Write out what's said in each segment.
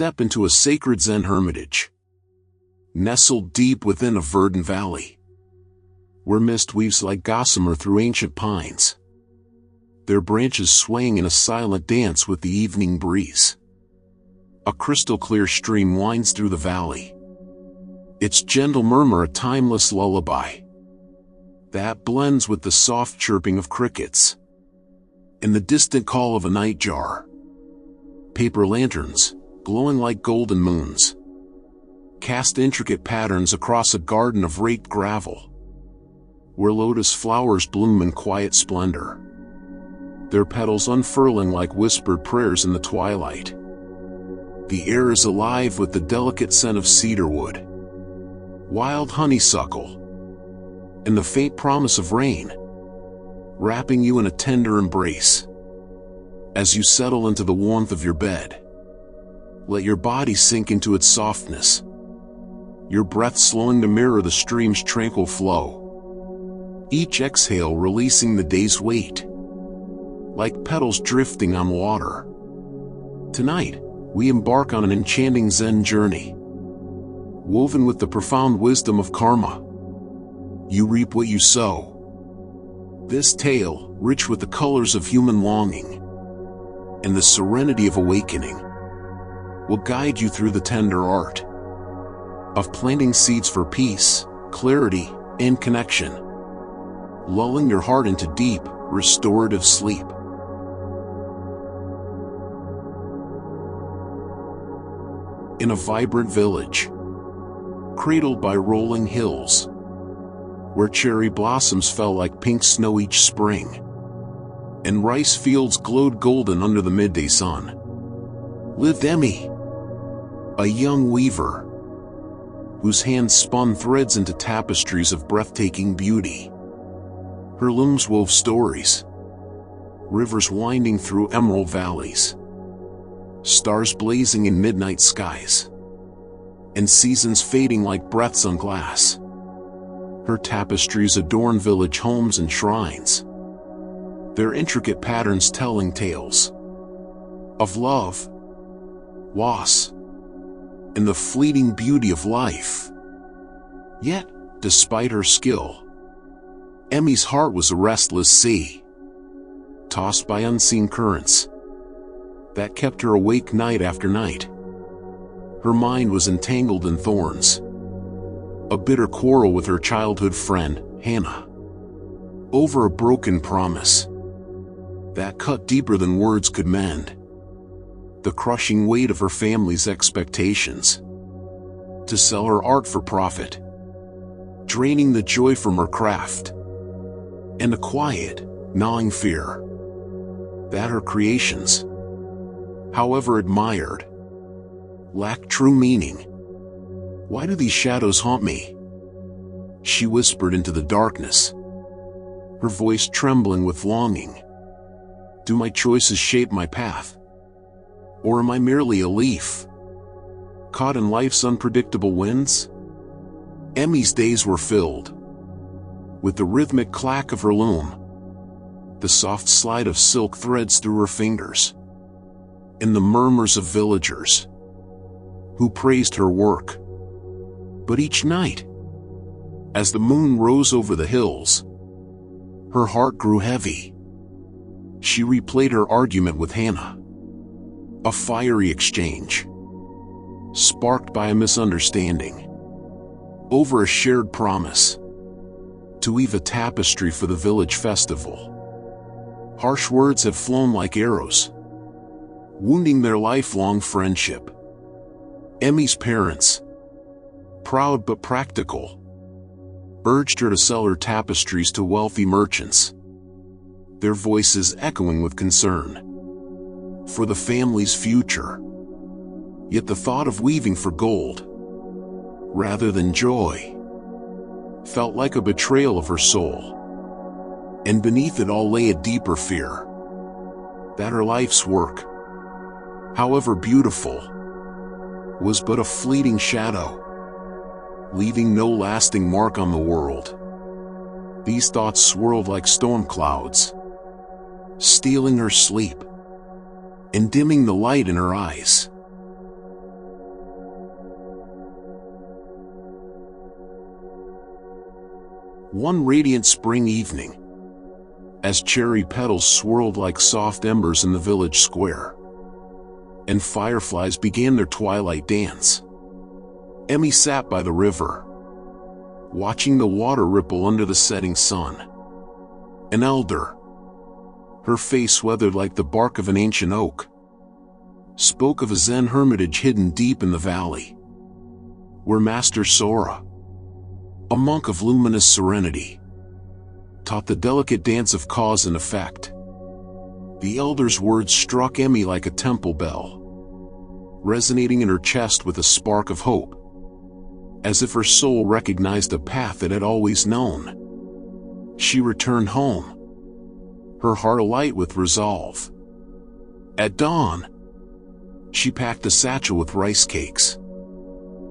step into a sacred Zen hermitage, nestled deep within a verdant valley, where mist weaves like gossamer through ancient pines, their branches swaying in a silent dance with the evening breeze. A crystal-clear stream winds through the valley, its gentle murmur a timeless lullaby that blends with the soft chirping of crickets and the distant call of a nightjar. Paper lanterns, glowing like golden moons, cast intricate patterns across a garden of raked gravel, where lotus flowers bloom in quiet splendor, their petals unfurling like whispered prayers in the twilight. The air is alive with the delicate scent of cedarwood, wild honeysuckle, and the faint promise of rain, wrapping you in a tender embrace. As you settle into the warmth of your bed, let your body sink into its softness, your breath slowing to mirror the stream's tranquil flow, each exhale releasing the day's weight, like petals drifting on water. Tonight, we embark on an enchanting Zen journey, woven with the profound wisdom of karma. You reap what you sow. This tale, rich with the colors of human longing and the serenity of awakening, will guide you through the tender art of planting seeds for peace, clarity, and connection, lulling your heart into deep, restorative sleep. In a vibrant village, cradled by rolling hills, where cherry blossoms fell like pink snow each spring, and rice fields glowed golden under the midday sun, lived Emmy, a young weaver, whose hands spun threads into tapestries of breathtaking beauty. Her looms wove stories, rivers winding through emerald valleys, stars blazing in midnight skies, and seasons fading like breaths on glass. Her tapestries adorn village homes and shrines, their intricate patterns telling tales of love, loss, and the fleeting beauty of life. Yet, despite her skill, Emmy's heart was a restless sea, tossed by unseen currents that kept her awake night after night. Her mind was entangled in thorns, a bitter quarrel with her childhood friend, Hannah, over a broken promise that cut deeper than words could mend, the crushing weight of her family's expectations to sell her art for profit, draining the joy from her craft, and a quiet, gnawing fear that her creations, however admired, lacked true meaning. "Why do these shadows haunt me?" she whispered into the darkness, her voice trembling with longing. "Do my choices shape my path? Or am I merely a leaf, caught in life's unpredictable winds?" Emmy's days were filled with the rhythmic clack of her loom, the soft slide of silk threads through her fingers, and the murmurs of villagers who praised her work. But each night, as the moon rose over the hills, her heart grew heavy. She replayed her argument with Hannah, a fiery exchange sparked by a misunderstanding over a shared promise to weave a tapestry for the village festival. Harsh words had flown like arrows, wounding their lifelong friendship. Emmy's parents, proud but practical, urged her to sell her tapestries to wealthy merchants, their voices echoing with concern for the family's future. Yet the thought of weaving for gold, rather than joy, felt like a betrayal of her soul. And beneath it all lay a deeper fear that her life's work, however beautiful, was but a fleeting shadow, leaving no lasting mark on the world. These thoughts swirled like storm clouds, stealing her sleep and dimming the light in her eyes. One radiant spring evening, as cherry petals swirled like soft embers in the village square, and fireflies began their twilight dance, Emmy sat by the river, watching the water ripple under the setting sun. An elder, her face weathered like the bark of an ancient oak, spoke of a Zen hermitage hidden deep in the valley, where Master Sora, a monk of luminous serenity, taught the delicate dance of cause and effect. The elder's words struck Emmy like a temple bell, resonating in her chest with a spark of hope, as if her soul recognized a path it had always known. She returned home, her heart alight with resolve. At dawn, she packed a satchel with rice cakes,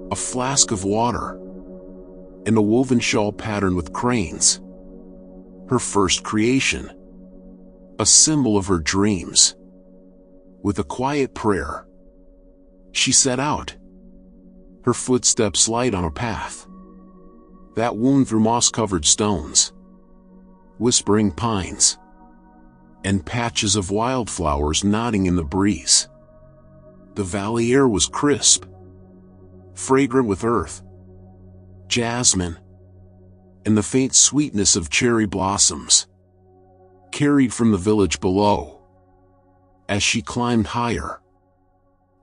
a flask of water, and a woven shawl patterned with cranes, her first creation, a symbol of her dreams. With a quiet prayer, she set out, her footsteps light on a path that wound through moss-covered stones, whispering pines, and patches of wildflowers nodding in the breeze. The valley air was crisp, fragrant with earth, jasmine, and the faint sweetness of cherry blossoms, carried from the village below. As she climbed higher,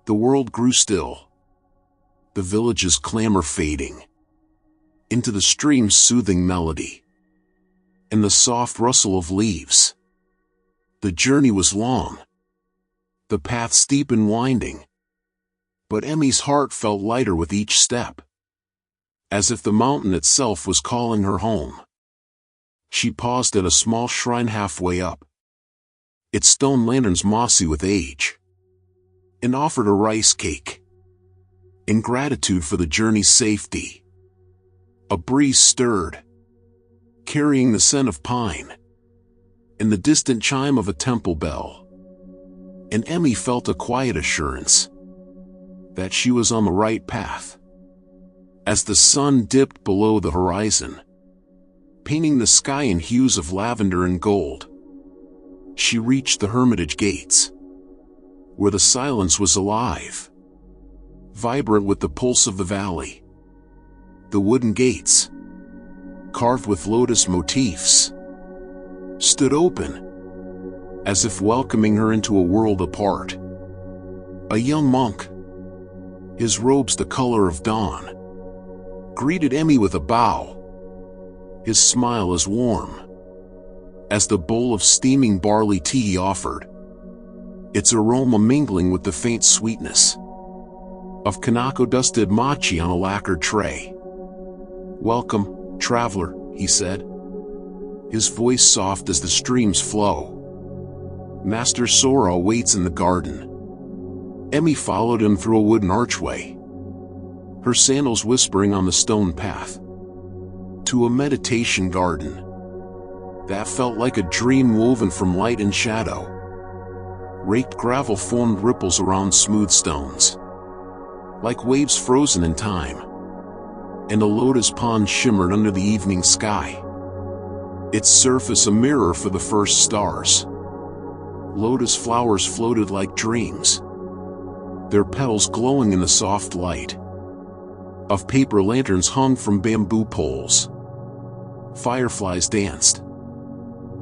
the world grew still, the village's clamor fading into the stream's soothing melody and the soft rustle of leaves. The journey was long, the path steep and winding, but Emmy's heart felt lighter with each step, as if the mountain itself was calling her home. She paused at a small shrine halfway up, its stone lanterns mossy with age, and offered a rice cake, in gratitude for the journey's safety. A breeze stirred, carrying the scent of pine, and the distant chime of a temple bell, and Emmy felt a quiet assurance that she was on the right path. As the sun dipped below the horizon, painting the sky in hues of lavender and gold, she reached the hermitage gates, where the silence was alive, vibrant with the pulse of the valley. The wooden gates, carved with lotus motifs, stood open, as if welcoming her into a world apart. A young monk, his robes the color of dawn, greeted Emmy with a bow, his smile as warm as the bowl of steaming barley tea he offered, its aroma mingling with the faint sweetness of Kanako-dusted mochi on a lacquered tray. "Welcome, traveler," he said, his voice soft as the stream's flow. "Master Sora awaits in the garden." Emmy followed him through a wooden archway, her sandals whispering on the stone path, to a meditation garden that felt like a dream woven from light and shadow. Raked gravel formed ripples around smooth stones, like waves frozen in time, and a lotus pond shimmered under the evening sky, its surface a mirror for the first stars. Lotus flowers floated like dreams, their petals glowing in the soft light of paper lanterns hung from bamboo poles. Fireflies danced,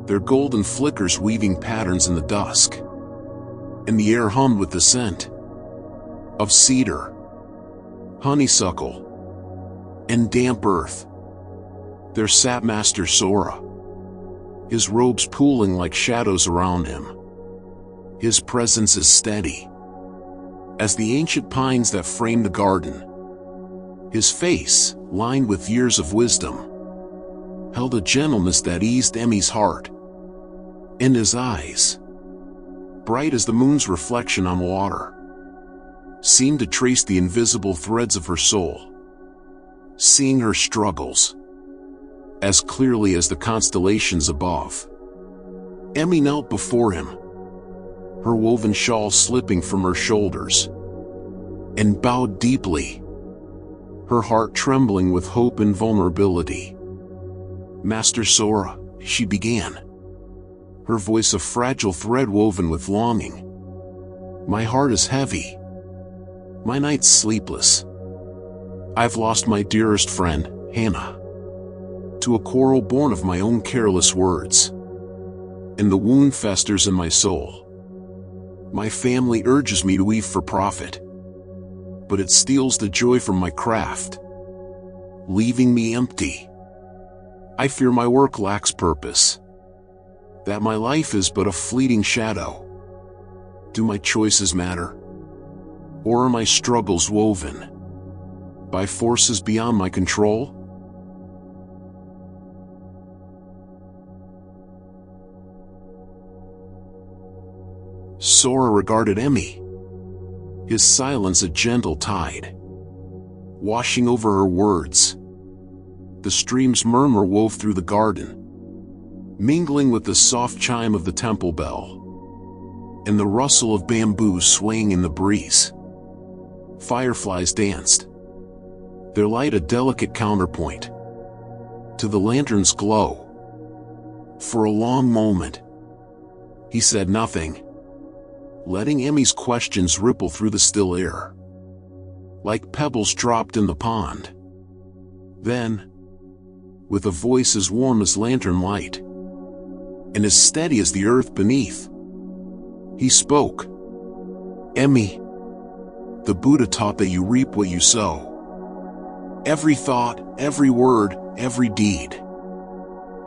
their golden flickers weaving patterns in the dusk, and the air hummed with the scent of cedar, honeysuckle, and damp earth. There sat Master Sora, his robes pooling like shadows around him, his presence as steady as the ancient pines that framed the garden. His face, lined with years of wisdom, held a gentleness that eased Emmy's heart, and his eyes, bright as the moon's reflection on water, seemed to trace the invisible threads of her soul, seeing her struggles as clearly as the constellations above. Emmy knelt before him, her woven shawl slipping from her shoulders, and bowed deeply, her heart trembling with hope and vulnerability. Master Sora, she began, her voice a fragile thread woven with longing. My heart is heavy. My nights sleepless. I've lost my dearest friend, Hannah, to a quarrel born of my own careless words. And the wound festers in my soul. My family urges me to weave for profit, but it steals the joy from my craft, leaving me empty. I fear my work lacks purpose, that my life is but a fleeting shadow. Do my choices matter? Or are my struggles woven by forces beyond my control? Sora regarded Emmy, his silence a gentle tide, washing over her words. The stream's murmur wove through the garden, mingling with the soft chime of the temple bell, and the rustle of bamboo swaying in the breeze. Fireflies danced, their light a delicate counterpoint to the lantern's glow. For a long moment, he said nothing, letting Emmy's questions ripple through the still air, like pebbles dropped in the pond. Then, with a voice as warm as lantern light, and as steady as the earth beneath, he spoke. Emmy, the Buddha taught that you reap what you sow. Every thought, every word, every deed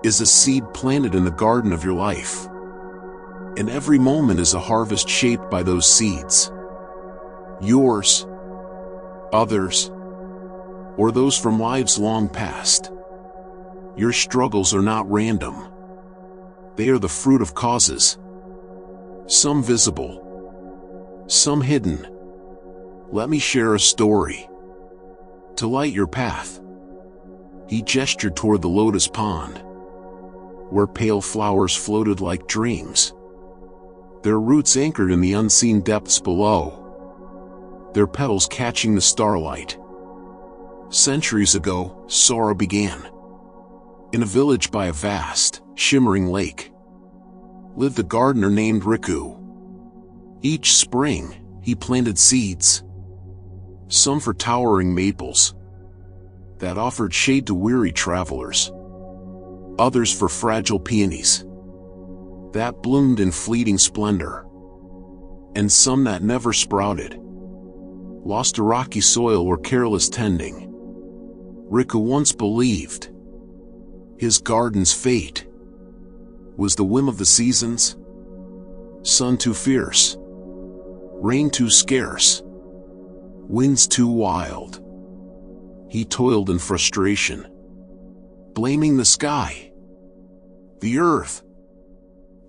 is a seed planted in the garden of your life. And every moment is a harvest shaped by those seeds. Yours, others, or those from lives long past. Your struggles are not random. They are the fruit of causes, some visible, some hidden. Let me share a story to light your path. He gestured toward the lotus pond, where pale flowers floated like dreams, their roots anchored in the unseen depths below, their petals catching the starlight. Centuries ago, Sora began. In a village by a vast, shimmering lake, lived a gardener named Riku. Each spring, he planted seeds, some for towering maples that offered shade to weary travelers, others for fragile peonies that bloomed in fleeting splendor, and some that never sprouted, lost to rocky soil or careless tending. Riku once believed his garden's fate was the whim of the seasons. Sun too fierce, rain too scarce, winds too wild. He toiled in frustration, blaming the sky, the earth,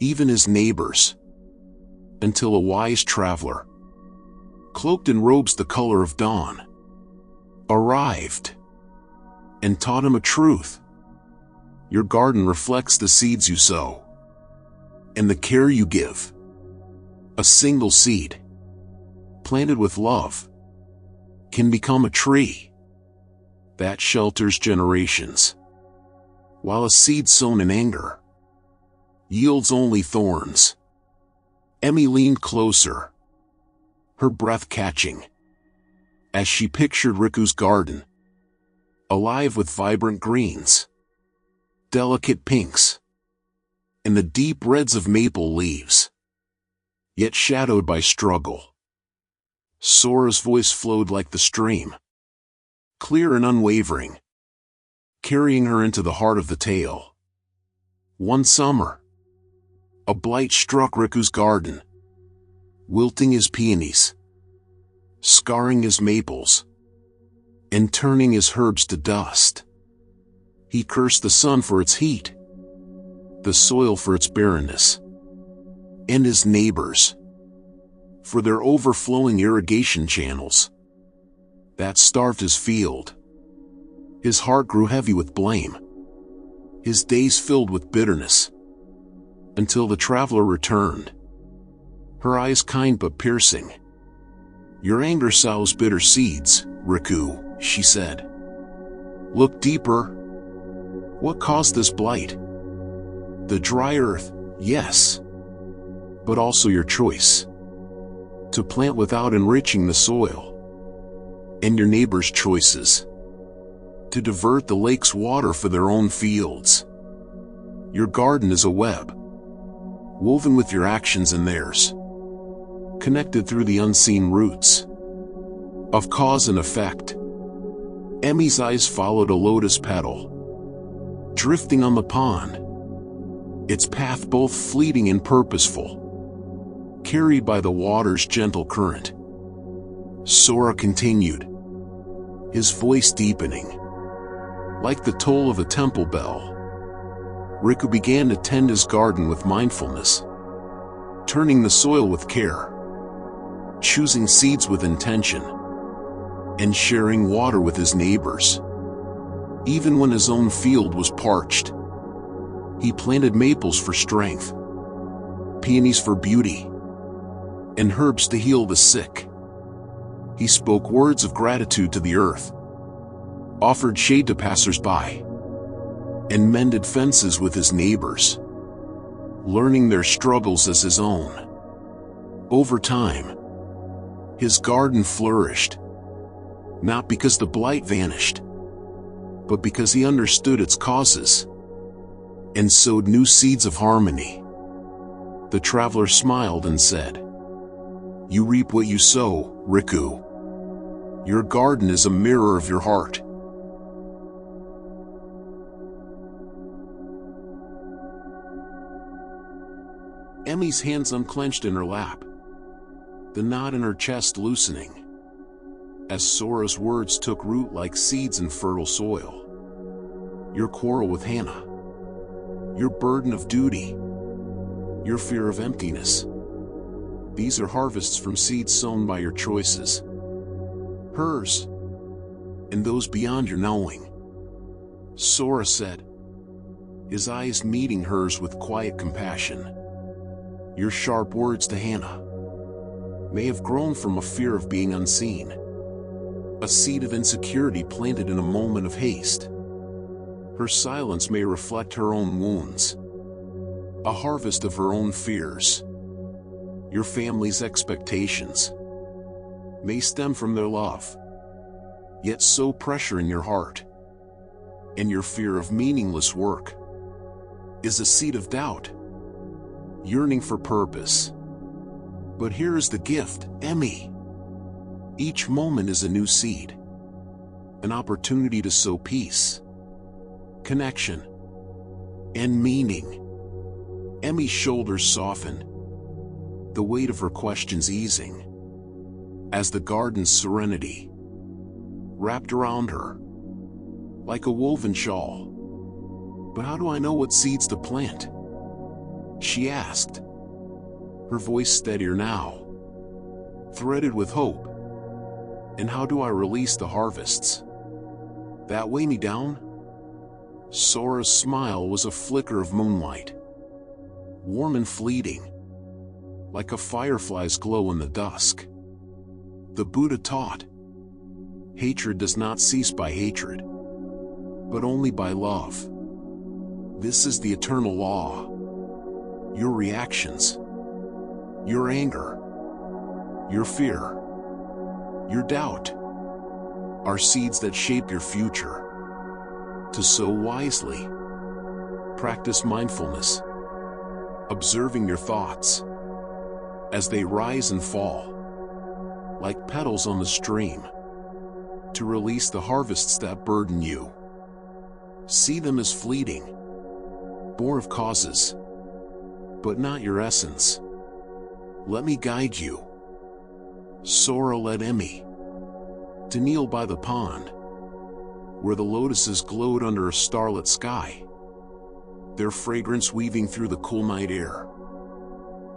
even his neighbors, until a wise traveler, cloaked in robes the color of dawn, arrived and taught him a truth. Your garden reflects the seeds you sow and the care you give. A single seed, planted with love, can become a tree that shelters generations, while a seed sown in anger yields only thorns. Emmy leaned closer, her breath catching, as she pictured Riku's garden, alive with vibrant greens, delicate pinks, and the deep reds of maple leaves, yet shadowed by struggle. Sora's voice flowed like the stream, clear and unwavering, carrying her into the heart of the tale. One summer, a blight struck Riku's garden, wilting his peonies, scarring his maples, and turning his herbs to dust. He cursed the sun for its heat, the soil for its barrenness, and his neighbors for their overflowing irrigation channels that starved his field. His heart grew heavy with blame, his days filled with bitterness, until the traveler returned, her eyes kind but piercing. Your anger sows bitter seeds, Riku, she said. Look deeper. What caused this blight? The dry earth, yes. But also your choice to plant without enriching the soil, and your neighbor's choices to divert the lake's water for their own fields. Your garden is a web, woven with your actions and theirs, connected through the unseen roots of cause and effect. Emmy's eyes followed a lotus petal, drifting on the pond, its path both fleeting and purposeful, carried by the water's gentle current. Sora continued, his voice deepening, like the toll of a temple bell. Riku began to tend his garden with mindfulness, turning the soil with care, choosing seeds with intention, and sharing water with his neighbors. Even when his own field was parched, he planted maples for strength, peonies for beauty, and herbs to heal the sick. He spoke words of gratitude to the earth, offered shade to passers-by, and mended fences with his neighbors, learning their struggles as his own. Over time, his garden flourished, not because the blight vanished, but because he understood its causes and sowed new seeds of harmony. The traveler smiled and said, "You reap what you sow, Riku. Your garden is a mirror of your heart." Emmy's hands unclenched in her lap, the knot in her chest loosening, as Sora's words took root like seeds in fertile soil. Your quarrel with Hannah, your burden of duty, your fear of emptiness, these are harvests from seeds sown by your choices, hers, and those beyond your knowing. Sora said, his eyes meeting hers with quiet compassion. Your sharp words to Hannah may have grown from a fear of being unseen, a seed of insecurity planted in a moment of haste. Her silence may reflect her own wounds, a harvest of her own fears. Your family's expectations may stem from their love, yet sow pressure in your heart. And your fear of meaningless work is a seed of doubt, yearning for purpose. But here is the gift, Emmy. Each moment is a new seed, an opportunity to sow peace, connection, and meaning. Emmy's shoulders softened, the weight of her questions easing, as the garden's serenity wrapped around her like a woven shawl. But how do I know what seeds to plant? She asked, her voice steadier now, threaded with hope. And how do I release the harvests that weigh me down? Sora's smile was a flicker of moonlight, warm and fleeting, like a firefly's glow in the dusk. The Buddha taught, hatred does not cease by hatred, but only by love. This is the eternal law. Your reactions, your anger, your fear, your doubt, are seeds that shape your future. To sow wisely, practice mindfulness, observing your thoughts as they rise and fall, like petals on the stream, to release the harvests that burden you. See them as fleeting, born of causes, but not your essence. Let me guide you. Sora led Emmy to kneel by the pond, where the lotuses glowed under a starlit sky, their fragrance weaving through the cool night air,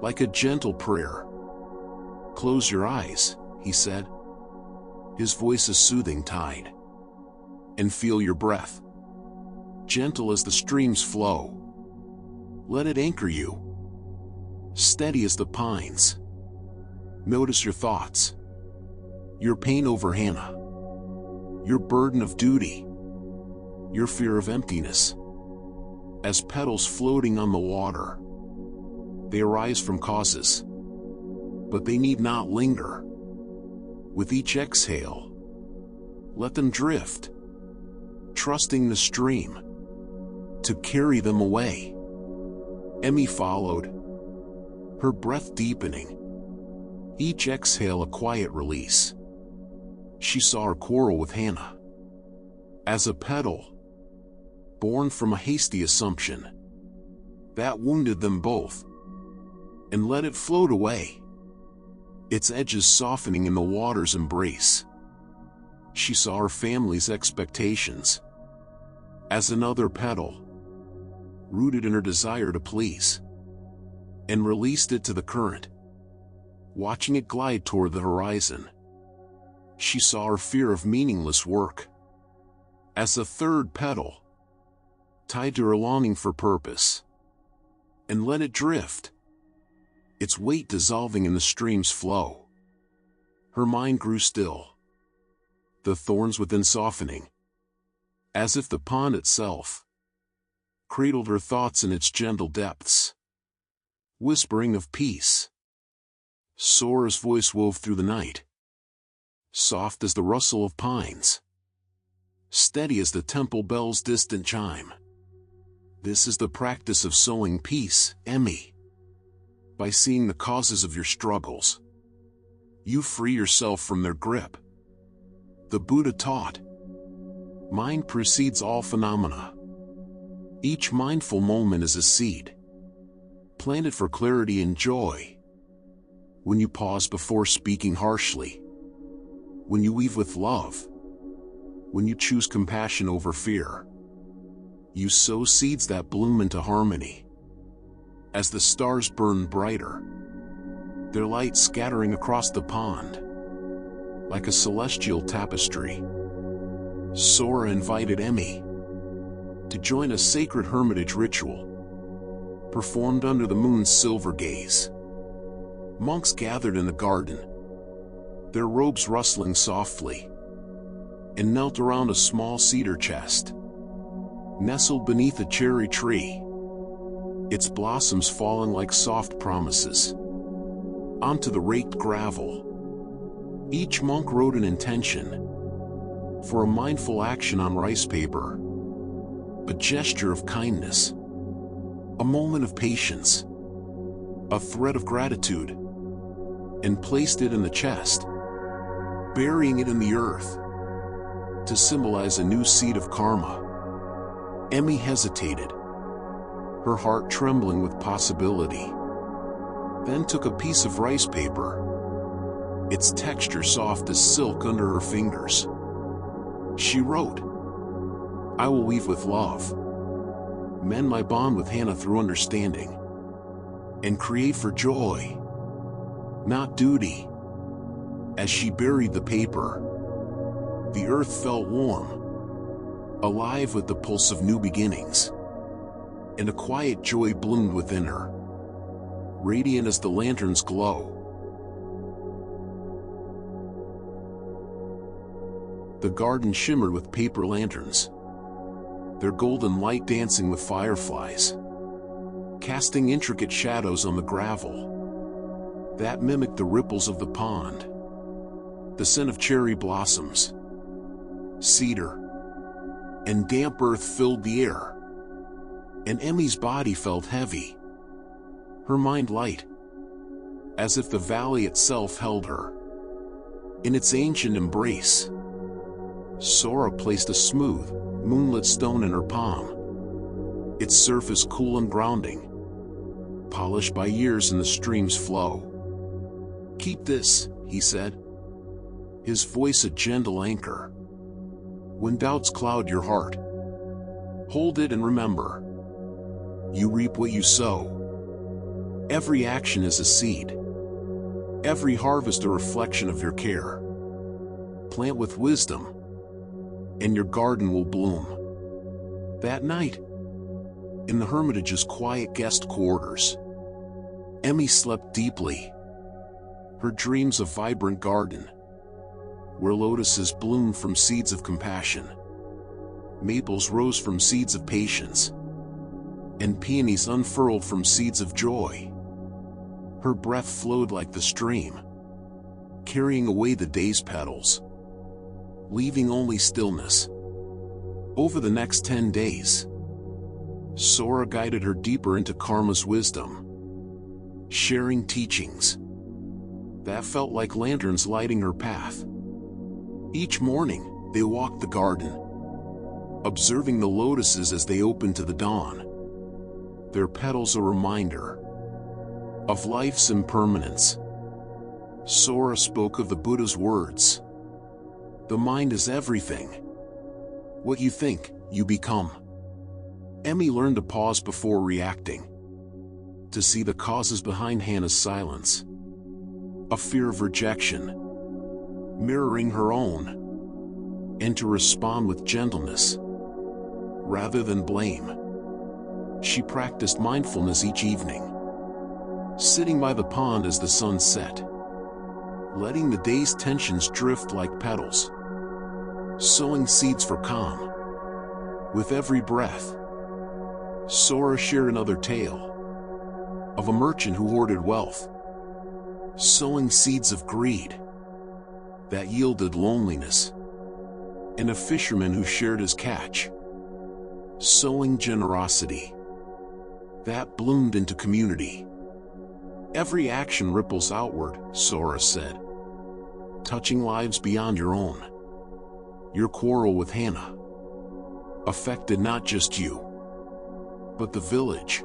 like a gentle prayer. Close your eyes, he said, his voice a soothing tide, and feel your breath, gentle as the stream's flow. Let it anchor you, steady as the pines. Notice your thoughts, your pain over Hannah, your burden of duty, your fear of emptiness. as petals floating on the water. They arise from causes, but they need not linger. With each exhale, let them drift, trusting the stream to carry them away. Emmy followed, her breath deepening. Each exhale a quiet release. She saw her quarrel with Hannah as a petal, born from a hasty assumption that wounded them both, and let it float away, its edges softening in the water's embrace. She saw her family's expectations as another petal, rooted in her desire to please, and released it to the current, watching it glide toward the horizon. She saw her fear of meaningless work as a third petal, tied to her longing for purpose, and let it drift, its weight dissolving in the stream's flow. Her mind grew still, the thorns within softening, as if the pond itself cradled her thoughts in its gentle depths, whispering of peace. Sora's voice wove through the night, soft as the rustle of pines, steady as the temple bell's distant chime. This is the practice of sowing peace, Emmy. By seeing the causes of your struggles, you free yourself from their grip. The Buddha taught, mind precedes all phenomena. Each mindful moment is a seed, planted for clarity and joy. When you pause before speaking harshly, when you weave with love, when you choose compassion over fear, you sow seeds that bloom into harmony. As the stars burn brighter, their light scattering across the pond, like a celestial tapestry, Sora invited Emmy to join a sacred hermitage ritual, performed under the moon's silver gaze. Monks gathered in the garden, their robes rustling softly, and knelt around a small cedar chest, nestled beneath a cherry tree, its blossoms falling like soft promises onto the raked gravel. Each monk wrote an intention for a mindful action on rice paper, a gesture of kindness, a moment of patience, a thread of gratitude, and placed it in the chest, burying it in the earth to symbolize a new seed of karma. Emmy hesitated, her heart trembling with possibility, then took a piece of rice paper, its texture soft as silk under her fingers. She wrote, "I will weave with love, mend my bond with Hannah through understanding, and create for joy, not duty." As she buried the paper, the earth felt warm, alive with the pulse of new beginnings, and a quiet joy bloomed within her, radiant as the lantern's glow. The garden shimmered with paper lanterns, their golden light dancing with fireflies, casting intricate shadows on the gravel that mimicked the ripples of the pond. The scent of cherry blossoms, cedar, and damp earth filled the air, and Emmy's body felt heavy, her mind light, as if the valley itself held her in its ancient embrace. Sora placed a smooth, moonlit stone in her palm, its surface cool and grounding, polished by years in the stream's flow. "Keep this," he said, his voice a gentle anchor. "When doubts cloud your heart, hold it and remember, you reap what you sow. Every action is a seed, every harvest a reflection of your care. Plant with wisdom, and your garden will bloom." That night, in the hermitage's quiet guest quarters, Emmy slept deeply, her dreams a vibrant garden, where lotuses bloomed from seeds of compassion, maples rose from seeds of patience, and peonies unfurled from seeds of joy. Her breath flowed like the stream, carrying away the day's petals, leaving only stillness. Over the next 10 days, Sora guided her deeper into karma's wisdom, sharing teachings that felt like lanterns lighting her path. Each morning, they walked the garden, observing the lotuses as they opened to the dawn, their petals a reminder of life's impermanence. Sora spoke of the Buddha's words, "The mind is everything. What you think, you become." Emmy learned to pause before reacting, to see the causes behind Hannah's silence. A fear of rejection, mirroring her own, and to respond with gentleness, rather than blame. She practiced mindfulness each evening, sitting by the pond as the sun set, letting the day's tensions drift like petals, sowing seeds for calm. With every breath, Sora shared another tale of a merchant who hoarded wealth, sowing seeds of greed that yielded loneliness, and a fisherman who shared his catch, sowing generosity that bloomed into community. Every action ripples outward, Sora said, touching lives beyond your own. Your quarrel with Hannah affected not just you, but the village.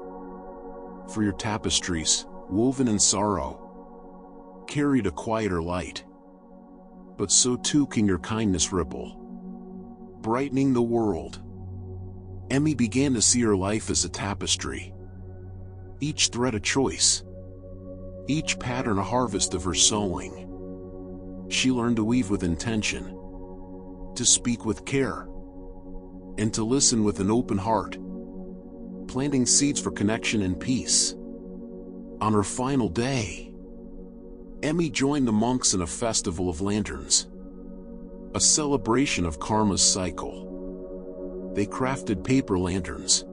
For your tapestries, woven in sorrow, carried a quieter light. But so too can your kindness ripple, brightening the world. Emmy began to see her life as a tapestry, each thread a choice, each pattern a harvest of her sowing. She learned to weave with intention, to speak with care, and to listen with an open heart, planting seeds for connection and peace. On her final day, Emmy joined the monks in a festival of lanterns, a celebration of karma's cycle. They crafted paper lanterns,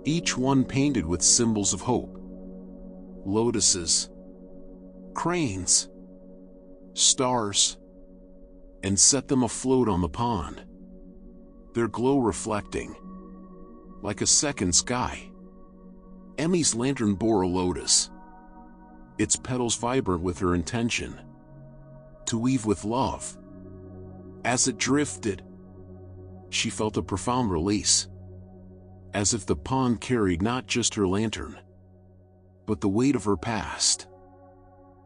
each one painted with symbols of hope: lotuses, cranes, stars, and set them afloat on the pond, their glow reflecting like a second sky. Emmy's lantern bore a lotus, its petals vibrant with her intention to weave with love. As it drifted, she felt a profound release, as if the pond carried not just her lantern, but the weight of her past.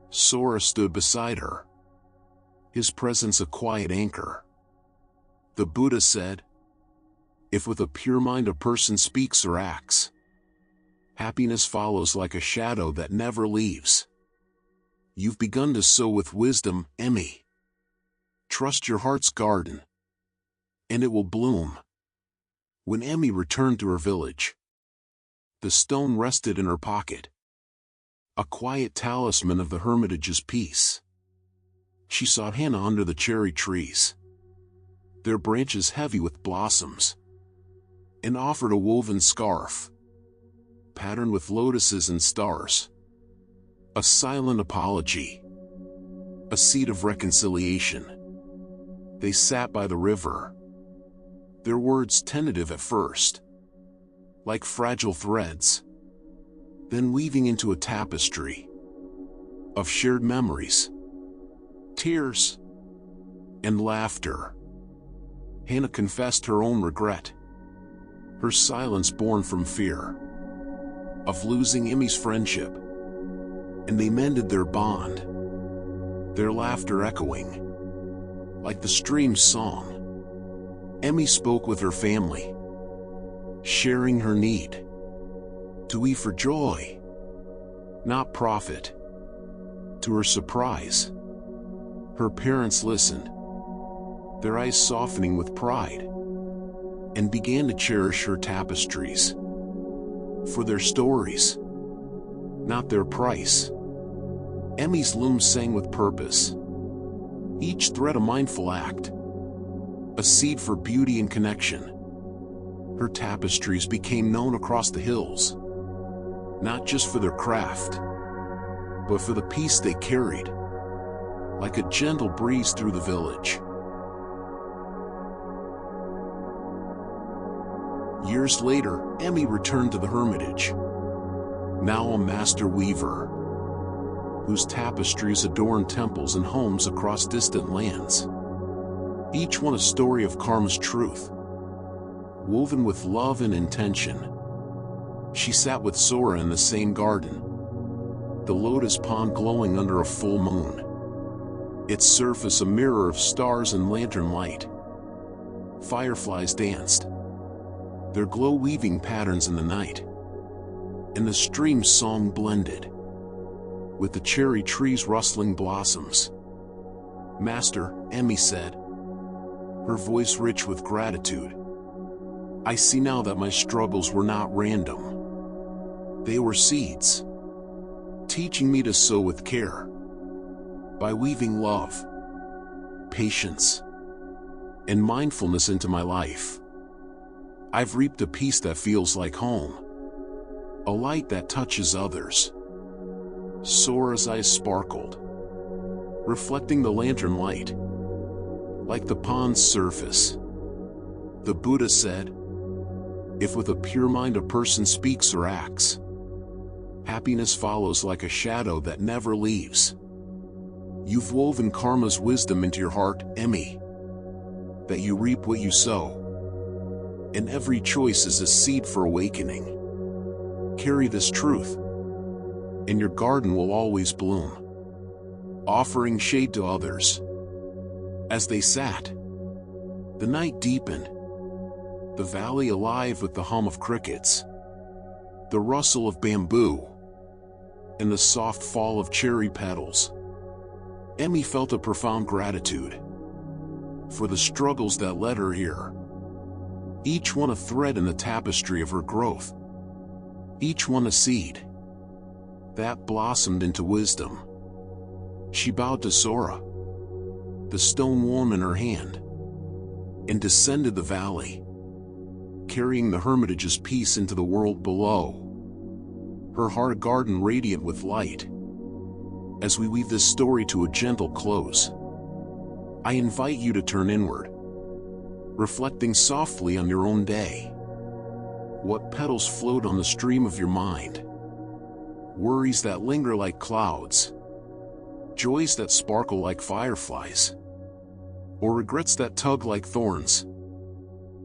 Sora stood beside her, his presence a quiet anchor. The Buddha said, "If with a pure mind a person speaks or acts, happiness follows like a shadow that never leaves." You've begun to sow with wisdom, Emmy. Trust your heart's garden, and it will bloom. When Emmy returned to her village, the stone rested in her pocket, a quiet talisman of the hermitage's peace. She sought Hannah under the cherry trees, their branches heavy with blossoms, and offered a woven scarf, patterned with lotuses and stars. A silent apology, a seed of reconciliation. They sat by the river, their words tentative at first, like fragile threads, then weaving into a tapestry of shared memories, tears, and laughter. Hannah confessed her own regret, her silence born from fear of losing Emmy's friendship, and they mended their bond, their laughter echoing like the stream's song. Emmy spoke with her family, sharing her need to weave for joy, not profit. To her surprise, her parents listened, their eyes softening with pride, and began to cherish her tapestries for their stories, not their price. Emmy's loom sang with purpose, each thread a mindful act, a seed for beauty and connection. Her tapestries became known across the hills, not just for their craft, but for the peace they carried, like a gentle breeze through the village. Years later, Emmy returned to the hermitage, now a master weaver, whose tapestries adorn temples and homes across distant lands. Each one a story of karma's truth, woven with love and intention. She sat with Sora in the same garden, the lotus pond glowing under a full moon, its surface a mirror of stars and lantern light. Fireflies danced, their glow weaving patterns in the night, and the stream's song blended with the cherry tree's rustling blossoms. "Master," Emmy said, her voice rich with gratitude, "I see now that my struggles were not random. They were seeds, teaching me to sow with care. By weaving love, patience, and mindfulness into my life, I've reaped a peace that feels like home, a light that touches others." Sora's eyes sparkled, reflecting the lantern light, like the pond's surface. The Buddha said, "If with a pure mind a person speaks or acts, happiness follows like a shadow that never leaves." You've woven karma's wisdom into your heart, Emmy, that you reap what you sow, and every choice is a seed for awakening. Carry this truth, and your garden will always bloom, offering shade to others. As they sat, the night deepened, the valley alive with the hum of crickets, the rustle of bamboo, and the soft fall of cherry petals. Emmy felt a profound gratitude for the struggles that led her here, each one a thread in the tapestry of her growth, each one a seed that blossomed into wisdom. She bowed to Sora, the stone warm in her hand, and descended the valley, carrying the hermitage's peace into the world below, her heart garden radiant with light. As we weave this story to a gentle close, I invite you to turn inward, reflecting softly on your own day. What petals float on the stream of your mind? Worries that linger like clouds? Joys that sparkle like fireflies? Or regrets that tug like thorns?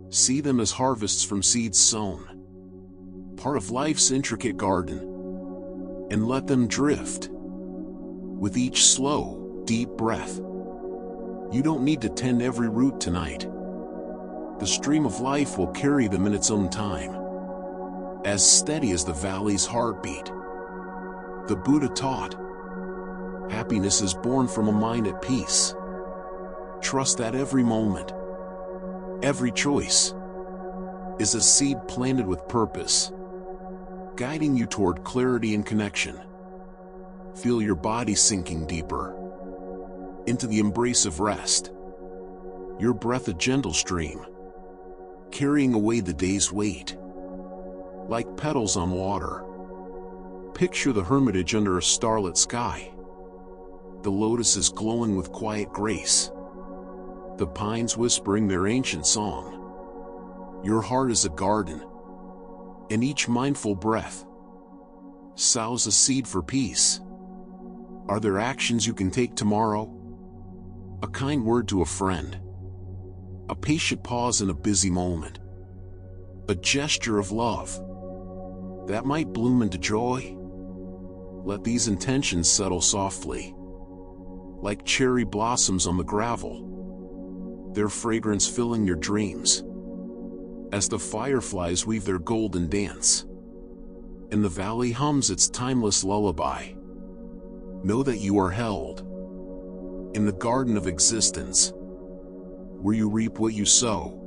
See them as harvests from seeds sown, part of life's intricate garden, and let them drift with each slow, deep breath. You don't need to tend every root tonight. The stream of life will carry them in its own time, as steady as the valley's heartbeat. The Buddha taught, happiness is born from a mind at peace. Trust that every moment, every choice, is a seed planted with purpose, guiding you toward clarity and connection. Feel your body sinking deeper into the embrace of rest, your breath a gentle stream, carrying away the day's weight. Like petals on water, picture the hermitage under a starlit sky. The lotus is glowing with quiet grace, the pines whispering their ancient song. Your heart is a garden, and each mindful breath sows a seed for peace. Are there actions you can take tomorrow? A kind word to a friend, a patient pause in a busy moment, a gesture of love that might bloom into joy? Let these intentions settle softly, like cherry blossoms on the gravel, their fragrance filling your dreams. As the fireflies weave their golden dance, and the valley hums its timeless lullaby, know that you are held in the garden of existence, where you reap what you sow.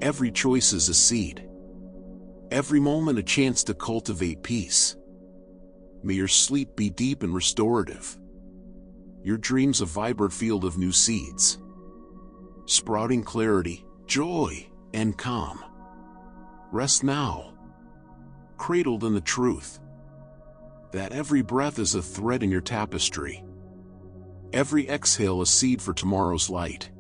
Every choice is a seed, every moment a chance to cultivate peace. May your sleep be deep and restorative, your dreams a vibrant field of new seeds, sprouting clarity, joy, and calm. Rest now, cradled in the truth that every breath is a thread in your tapestry, every exhale a seed for tomorrow's light.